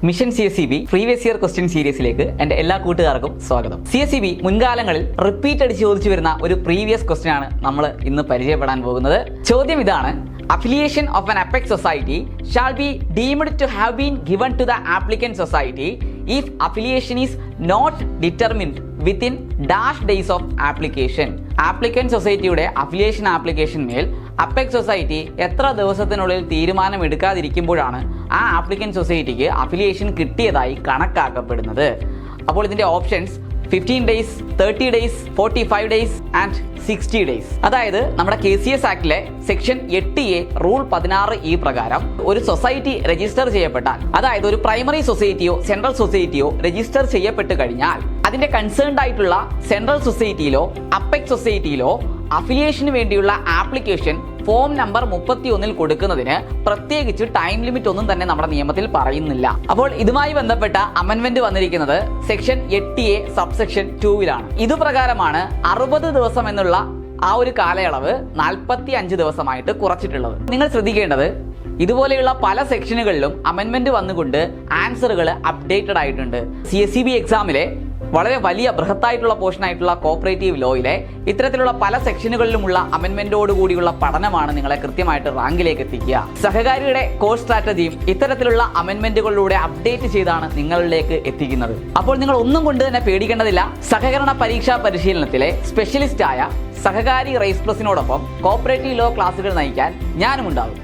Mission CSEB previous year question സീരീസിലേക്ക് എൻ്റെ എല്ലാ കൂട്ടുകാർക്കും സ്വാഗതം. CSEB മുൻകാലങ്ങളിൽ റിപ്പീറ്റ് അടിച്ച് ചോദിച്ചു വരുന്ന ഒരു പ്രീവിയസ് ക്വസ്റ്റ്യൻ ആണ് നമ്മൾ ഇന്ന് പരിചയപ്പെടാൻ പോകുന്നത്. ചോദ്യം ഇതാണ്: affiliation of an apex society shall be deemed to have been given to the applicant society if affiliation is not determined within dash days of application. Applicant സൊസൈറ്റിയുടെ അഫിലിയേഷൻ ആപ്ലിക്കേഷൻ മേൽ apex society എത്ര ദിവസത്തിനുള്ളിൽ തീരുമാനം എടുക്കാതിരിക്കുമ്പോഴാണ് ആ applicant സൊസൈറ്റിക്ക് affiliation കിട്ടിയതായി കണക്കാക്കപ്പെടുന്നത്. അപ്പോൾ ഇതിന്റെ options 15 days, 30 days, 45 days and 60 days. അതായത് നമ്മുടെ KCS ആക്ടിലെ section 8A rule 16E പ്രകാരം ഒരു സൊസൈറ്റി രജിസ്റ്റർ ചെയ്യപ്പെട്ടാൽ, അതായത് ഒരു പ്രൈമറി സൊസൈറ്റിയോ സെൻട്രൽ സൊസൈറ്റിയോ രജിസ്റ്റർ ചെയ്യപ്പെട്ട് കഴിഞ്ഞാൽ അതിന്റെ കൺസേൺഡ് ആയിട്ടുള്ള സെൻട്രൽ സൊസൈറ്റിയിലോ അപ്പെക്സ് സൊസൈറ്റിയിലോ അഫിലിയേഷന് വേണ്ടിയുള്ള ആപ്ലിക്കേഷൻ ഫോം നമ്പർ 31 കൊടുക്കുന്നതിന് പ്രത്യേകിച്ച് ടൈം ലിമിറ്റ് ഒന്നും തന്നെ നമ്മുടെ നിയമത്തിൽ പറയുന്നില്ല. അപ്പോൾ ഇതുമായി ബന്ധപ്പെട്ട അമെൻമെന്റ് വന്നിരിക്കുന്നത് സെക്ഷൻ 8A സബ്സെക്ഷൻ 2 ഇതുപ്രകാരമാണ് 60 ദിവസം എന്നുള്ള ആ ഒരു കാലയളവ് 45 ദിവസമായിട്ട് കുറച്ചിട്ടുള്ളത്. നിങ്ങൾ ശ്രദ്ധിക്കേണ്ടത്, ഇതുപോലെയുള്ള പല സെക്ഷനുകളിലും അമെൻമെന്റ് വന്നുകൊണ്ട് ആൻസറുകൾ അപ്ഡേറ്റഡ് ആയിട്ടുണ്ട്. CSEB എക്സാമിലെ വളരെ വലിയ ബൃഹത്തായിട്ടുള്ള പോർഷൻ ആയിട്ടുള്ള കോപ്പറേറ്റീവ് ലോയിലെ ഇത്തരത്തിലുള്ള പല സെക്ഷനുകളിലുമുള്ള അമെൻമെന്റോട് കൂടിയുള്ള പഠനമാണ് നിങ്ങളെ കൃത്യമായിട്ട് റാങ്കിലേക്ക് എത്തിക്കുക. സഹകാരിയുടെ കോഴ്സ് സ്ട്രാറ്റജിയും ഇത്തരത്തിലുള്ള അമെൻമെന്റുകളിലൂടെ അപ്ഡേറ്റ് ചെയ്താണ് നിങ്ങളിലേക്ക് എത്തിക്കുന്നത്. അപ്പോൾ നിങ്ങൾ ഒന്നും കൊണ്ട് തന്നെ പേടിക്കേണ്ടതില്ല. സഹകരണ പരീക്ഷാ പരിശീലനത്തിലെ സ്പെഷ്യലിസ്റ്റ് ആയ സഹകാരി റൈസ് പ്ലസിനോടൊപ്പം കോപ്പറേറ്റീവ് ലോ ക്ലാസുകൾ നയിക്കാൻ ഞാനും ഉണ്ടാകും.